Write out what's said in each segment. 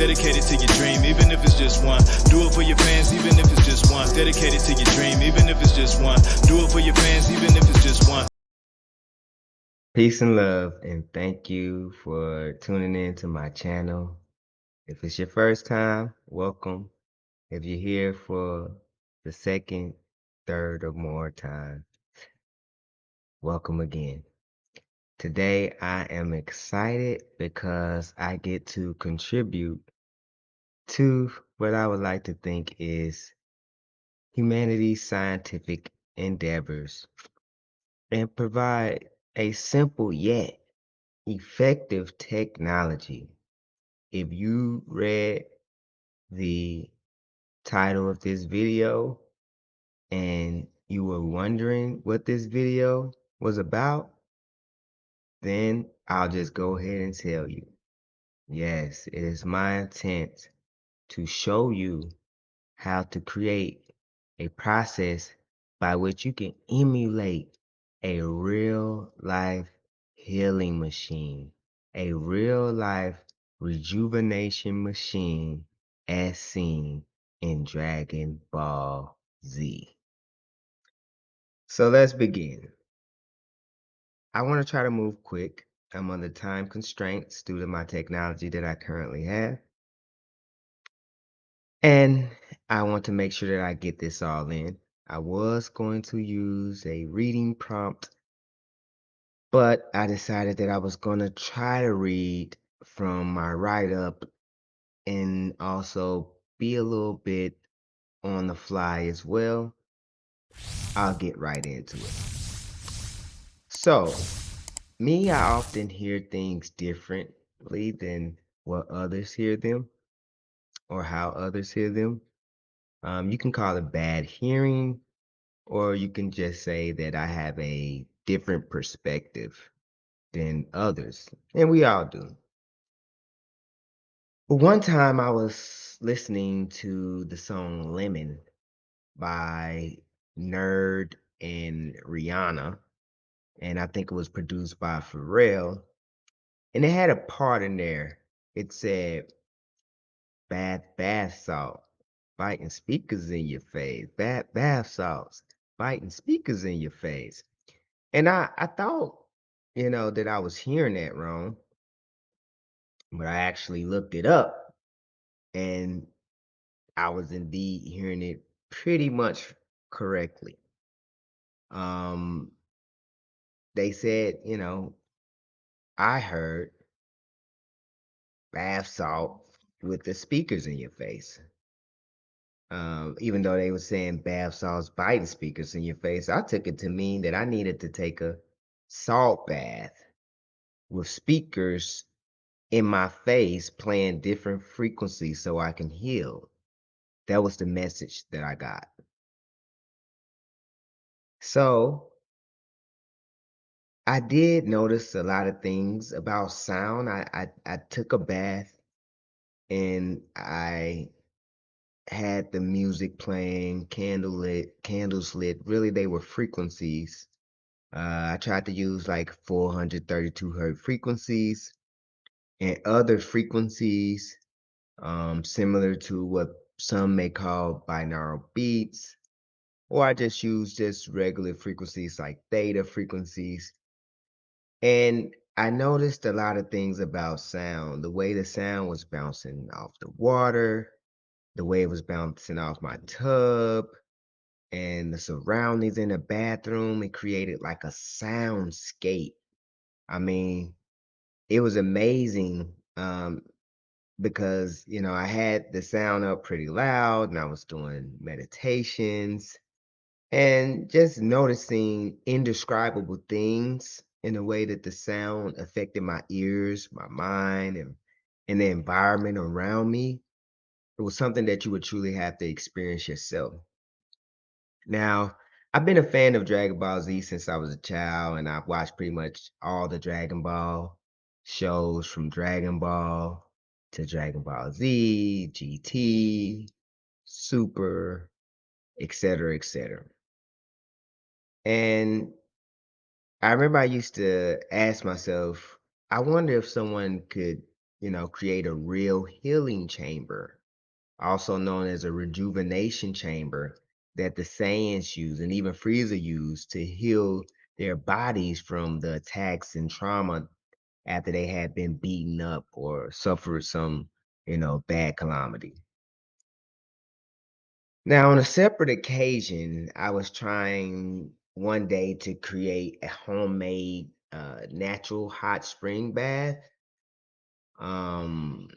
Dedicated to your dream, even if it's just one. Do it for your fans, even if it's just one. Dedicated to your dream, even if it's just one. Do it for your fans, even if it's just one. Peace and love, and thank you for tuning in to my channel. If it's your first time, welcome. If you're here for the second, third, or more time, welcome again. Today, I am excited because I get to contribute to what I would like to think is humanity's scientific endeavors and provide a simple yet effective technology. If you read the title of this video and you were wondering what this video was about, then I'll just go ahead and tell you. Yes, it is my intent to show you how to create a process by which you can emulate a real life healing machine, a real life rejuvenation machine as seen in Dragon Ball Z. So let's begin. I want to try to move quick. I'm under time constraints due to my technology that I currently have. And I want to make sure that I get this all in. I was going to use a reading prompt, but I decided that I was going to try to read from my write-up and also be a little bit on the fly as well. I'll get right into it. So, I often hear things differently than what others hear them or how others hear them. You can call it bad hearing, or you can just say that I have a different perspective than others, and we all do. But one time I was listening to the song Lemon by Nerd and Rihanna, and I think it was produced by Pharrell, and it had a part in there. It said, bath salt, biting speakers in your face, bath salts, biting speakers in your face. And I thought, that I was hearing that wrong, but I actually looked it up and I was indeed hearing it pretty much correctly. Um, they said, I heard bath salt with the speakers in your face. Even though they were saying bath salts biting speakers in your face, I took it to mean that I needed to take a salt bath with speakers in my face playing different frequencies so I can heal. That was the message that I got. So I did notice a lot of things about sound. I took a bath and I had the music playing, candles lit. Really, they were frequencies. I tried to use like 432 hertz frequencies and other frequencies similar to what some may call binaural beats, or I just use just regular frequencies like theta frequencies. And I noticed a lot of things about sound, the way the sound was bouncing off the water, the way it was bouncing off my tub, and the surroundings in the bathroom. It created like a soundscape. I mean, it was amazing. Because I had the sound up pretty loud and I was doing meditations and just noticing indescribable things in the way that the sound affected my ears, my mind, and the environment around me. It was something that you would truly have to experience yourself. Now, I've been a fan of Dragon Ball Z since I was a child, and I've watched pretty much all the Dragon Ball shows from Dragon Ball to Dragon Ball Z, GT, Super, etc., etc. And I remember I used to ask myself, I wonder if someone could create a real healing chamber, also known as a rejuvenation chamber, that the Saiyans use and even Frieza use to heal their bodies from the attacks and trauma after they had been beaten up or suffered some, bad calamity. Now, on a separate occasion, I was trying one day to create a homemade natural hot spring bath. Um,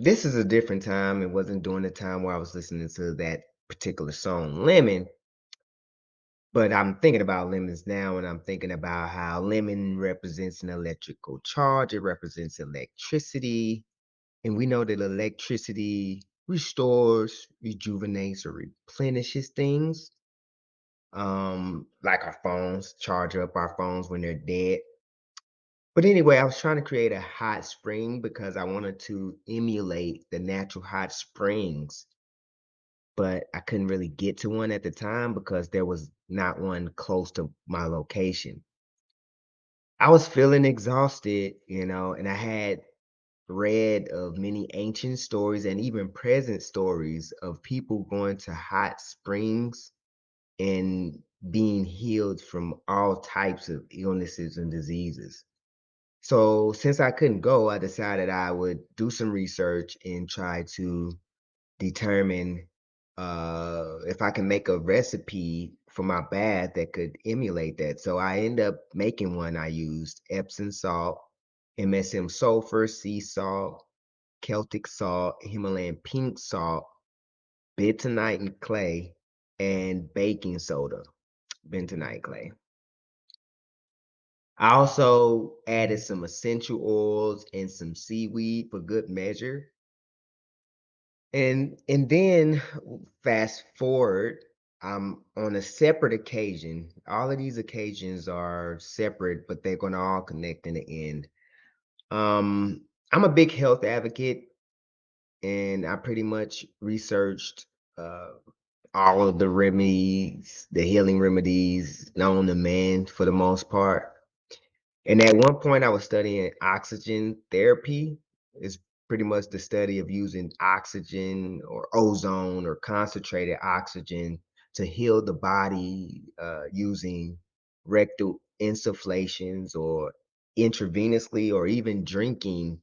this is a different time. It wasn't during the time where I was listening to that particular song, Lemon, but I'm thinking about lemons now, and I'm thinking about how lemon represents an electrical charge. It represents electricity. And we know that electricity restores, rejuvenates, or replenishes things. Like our phones, charge up our phones when they're dead. But anyway, I was trying to create a hot spring because I wanted to emulate the natural hot springs, but I couldn't really get to one at the time because there was not one close to my location. I was feeling exhausted, and I had read of many ancient stories and even present stories of people going to hot springs and being healed from all types of illnesses and diseases. So, since I couldn't go, I decided I would do some research and try to determine if I can make a recipe for my bath that could emulate that. So, I ended up making one. I used Epsom salt, MSM sulfur, sea salt, Celtic salt, Himalayan pink salt, bentonite and clay, and baking soda, bentonite clay. I also added some essential oils and some seaweed for good measure. And then fast forward, on a separate occasion. All of these occasions are separate, but they're gonna all connect in the end. I'm a big health advocate, and I pretty much researched uh all of the remedies, the healing remedies known to man for the most part. And at one point, I was studying oxygen therapy. It's pretty much the study of using oxygen or ozone or concentrated oxygen to heal the body using rectal insufflations or intravenously or even drinking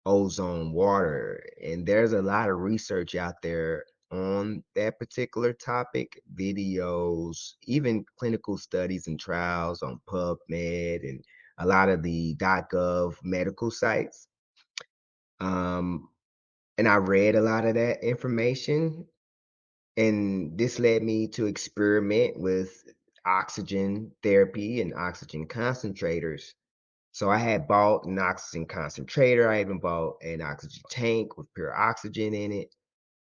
ozone water. And there's a lot of research out there on that particular topic, videos, even clinical studies and trials on PubMed and a lot of the .gov medical sites. Um, and I read a lot of that information, and this led me to experiment with oxygen therapy and oxygen concentrators. So I had bought an oxygen concentrator. I even bought an oxygen tank with pure oxygen in it.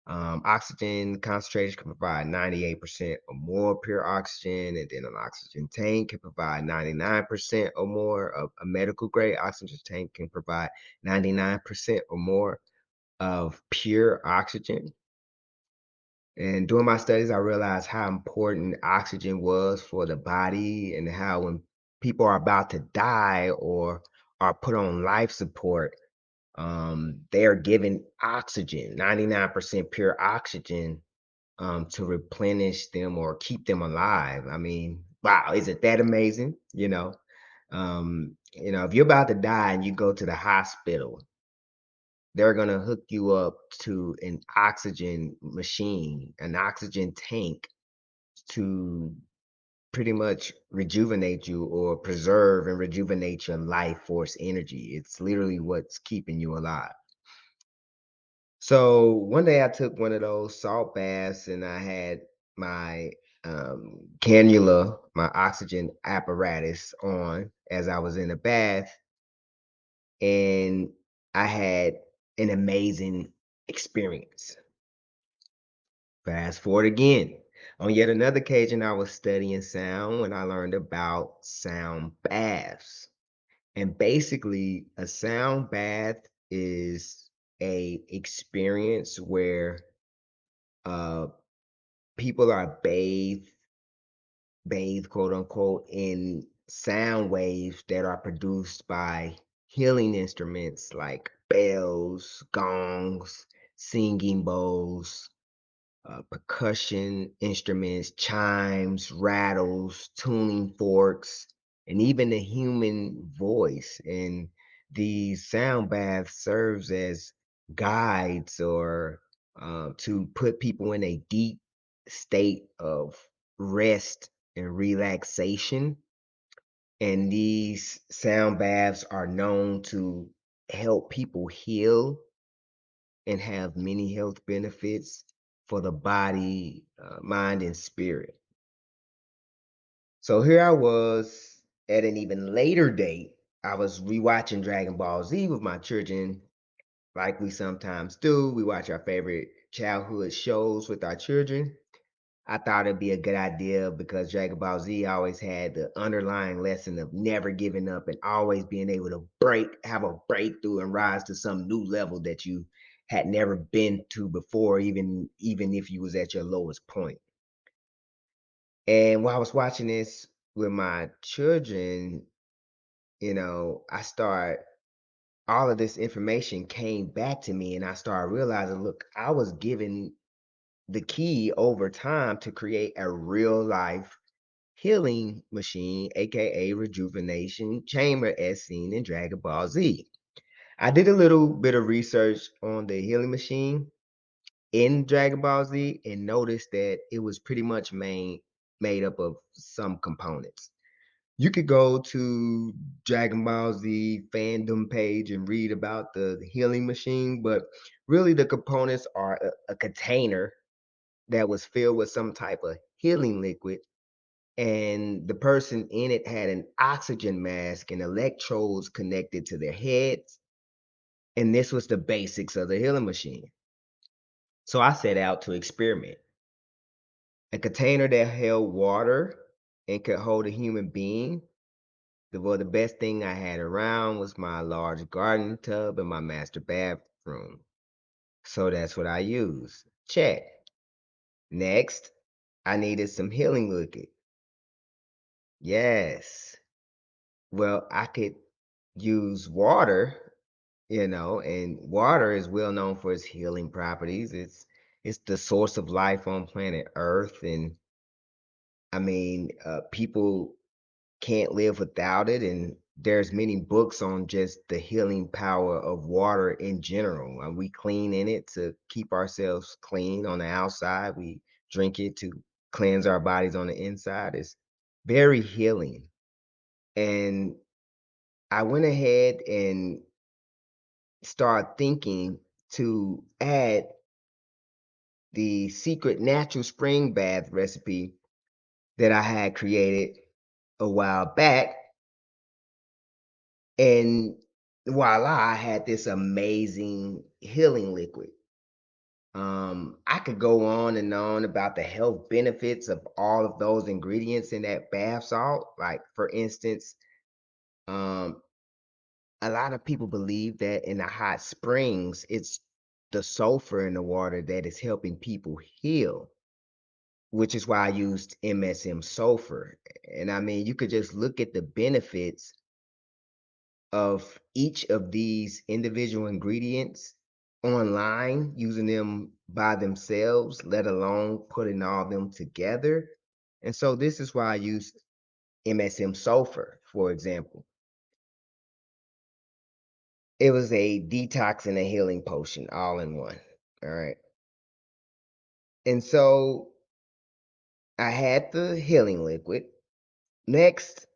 Oxygen concentrators can provide 98% or more pure oxygen, and then an oxygen tank can provide 99% or more. Of a medical grade oxygen tank can provide 99% or more of pure oxygen. And during my studies, I realized how important oxygen was for the body and how when people are about to die or are put on life support, they are given oxygen, 99% pure oxygen, to replenish them or keep them alive. I mean, wow, isn't that amazing? If you're about to die and you go to the hospital, they're gonna hook you up to an oxygen machine, an oxygen tank to pretty much rejuvenate you or preserve and rejuvenate your life force energy. It's literally what's keeping you alive. So one day I took one of those salt baths and I had my cannula, my oxygen apparatus on as I was in the bath, and I had an amazing experience. Fast forward again. On yet another occasion, I was studying sound when I learned about sound baths. And basically, a sound bath is a experience where uh, people are bathed, quote unquote, in sound waves that are produced by healing instruments like bells, gongs, singing bowls, percussion instruments, chimes, rattles, tuning forks, and even the human voice. And these sound baths serves as guides or to put people in a deep state of rest and relaxation. And these sound baths are known to help people heal and have many health benefits for the body, mind, and spirit. So here I was at an even later date. I was rewatching Dragon Ball Z with my children, like we sometimes do. We watch our favorite childhood shows with our children. I thought it'd be a good idea because Dragon Ball Z always had the underlying lesson of never giving up and always being able to have a breakthrough and rise to some new level that you had never been to before, even if you was at your lowest point. And while I was watching this with my children, I start all of this information came back to me and I started realizing, look, I was given the key over time to create a real life healing machine, aka rejuvenation chamber, as seen in Dragon Ball Z. I did a little bit of research on the healing machine in Dragon Ball Z and noticed that it was pretty much made up of some components. You could go to Dragon Ball Z fandom page and read about the healing machine, but really the components are a container that was filled with some type of healing liquid, and the person in it had an oxygen mask and electrodes connected to their heads. And this was the basics of the healing machine. So I set out to experiment. A container that held water and could hold a human being. The best thing I had around was my large garden tub and my master bathroom. So that's what I used. Check. Next, I needed some healing liquid. Yes. Well, I could use water, and water is well known for its healing properties. It's the source of life on planet Earth, and I mean, people can't live without it. And there's many books on just the healing power of water in general. And we clean in it to keep ourselves clean on the outside. We drink it to cleanse our bodies on the inside. It's very healing. And I went ahead and started thinking to add the secret natural spring bath recipe that I had created a while back. And voila, I had this amazing healing liquid. I could go on and on about the health benefits of all of those ingredients in that bath salt. Like, for instance, um, a lot of people believe that in the hot springs, it's the sulfur in the water that is helping people heal, which is why I used MSM sulfur. And I mean, you could just look at the benefits of each of these individual ingredients online, using them by themselves, let alone putting all of them together. And so this is why I use MSM sulfur, for example. It was a detox and a healing potion all in one. All right. And so I had the healing liquid. Next,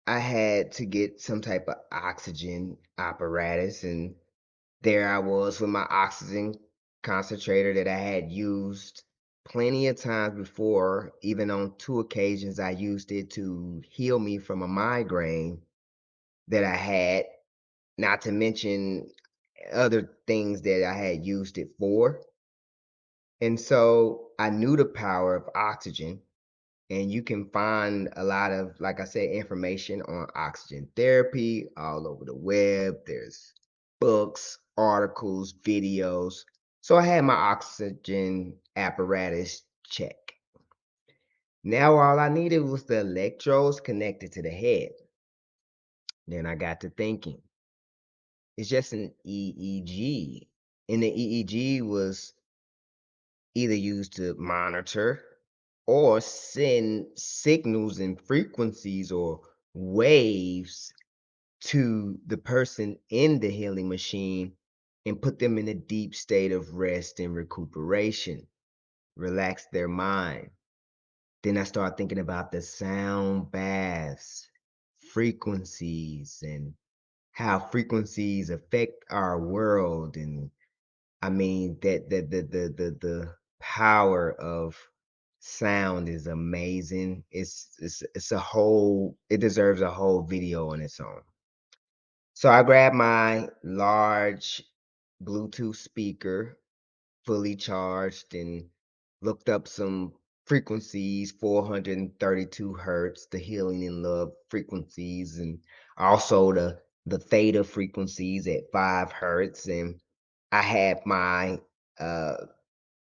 I had to get some type of oxygen apparatus. And there I was with my oxygen concentrator that I had used plenty of times before. Even on two occasions, I used it to heal me from a migraine that I had, not to mention other things that I had used it for. And so I knew the power of oxygen, and you can find a lot of, like I said, information on oxygen therapy all over the web. There's books, articles, videos. So I had my oxygen apparatus check. Now all I needed was the electrodes connected to the head. Then I got to thinking, It's just an EEG. And the EEG was either used to monitor or send signals and frequencies or waves to the person in the healing machine and put them in a deep state of rest and recuperation, relax their mind. Then I start thinking about the sound baths, frequencies, and how frequencies affect our world. And I mean that the power of sound is amazing. It's a whole, it deserves a whole video on its own. So I grabbed my large Bluetooth speaker, fully charged, and looked up some frequencies, 432 hertz, the healing and love frequencies, and also the theta frequencies at 5 hertz. And I had my uh,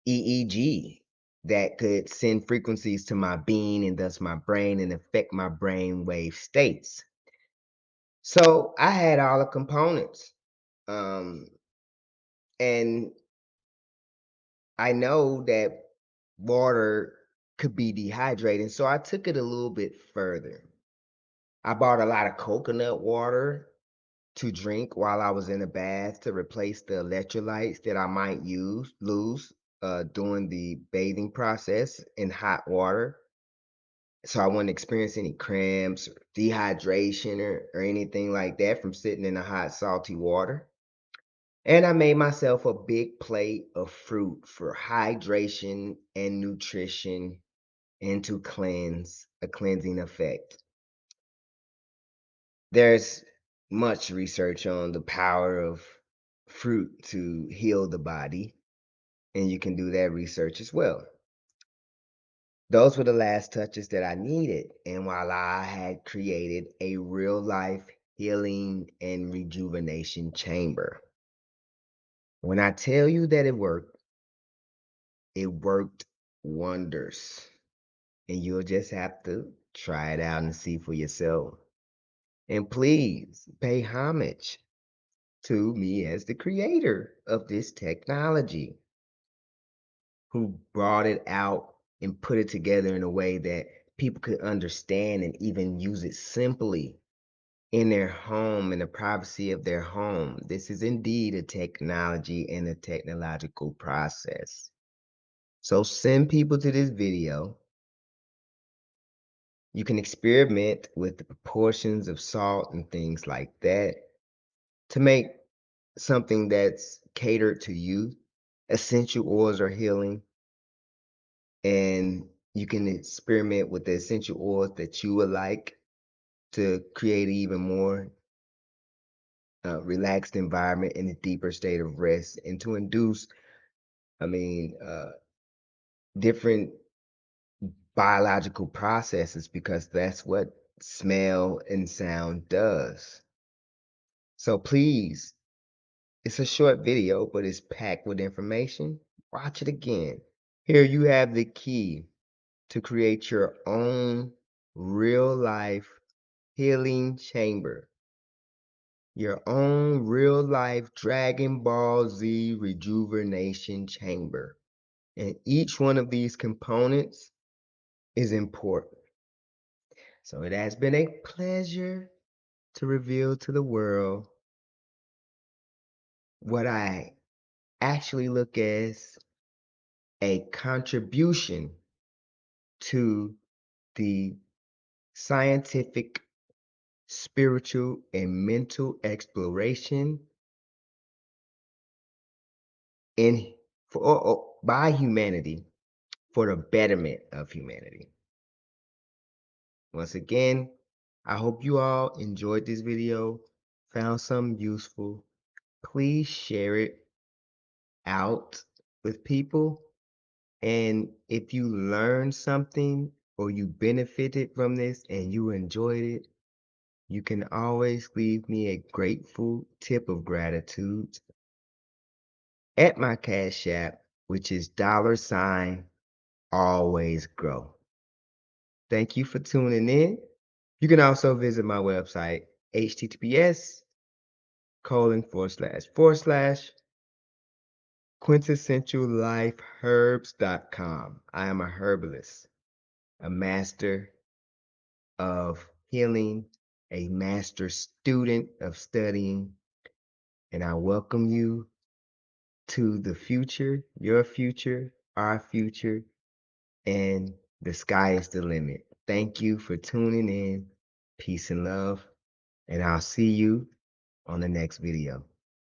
EEG that could send frequencies to my being and thus my brain and affect my brain wave states. So I had all the components. Um, and I know that water could be dehydrating, so I took it a little bit further. I bought a lot of coconut water to drink while I was in the bath to replace the electrolytes that I might lose during the bathing process in hot water. So I wouldn't experience any cramps, or dehydration, or anything like that from sitting in the hot, salty water. And I made myself a big plate of fruit for hydration and nutrition and to cleanse, a cleansing effect. There's much research on the power of fruit to heal the body, and you can do that research as well. Those were the last touches that I needed, and while I had created a real life healing and rejuvenation chamber. When I tell you that it worked wonders. And you'll just have to try it out and see for yourself. And please pay homage to me as the creator of this technology, who brought it out and put it together in a way that people could understand and even use it simply in their home, in the privacy of their home. This is indeed a technology and a technological process. So send people to this video. You can experiment with the proportions of salt and things like that to make something that's catered to you. Essential oils are healing, and you can experiment with the essential oils that you would like to create an even more relaxed environment in a deeper state of rest and to induce, I mean, different biological processes, because that's what smell and sound does. So please, it's a short video, but it's packed with information. Watch it again. Here you have the key to create your own real life healing chamber, your own real life Dragon Ball Z rejuvenation chamber. And each one of these components is important. So it has been a pleasure to reveal to the world what I actually look as a contribution to the scientific, spiritual, and mental exploration in by humanity for the betterment of humanity. Once again, I hope you all enjoyed this video, found something useful. Please share it out with people. And if you learned something or you benefited from this and you enjoyed it, you can always leave me a grateful tip of gratitude at my Cash App, which is $alwaysgrow. Thank you for tuning in. You can also visit my website, https :// quintessentiallifeherbs.com. I am a herbalist, a master of healing, a master student of studying, and I welcome you to the future, your future, our future, and the sky is the limit. Thank you for tuning in. Peace and love, and I'll see you on the next video.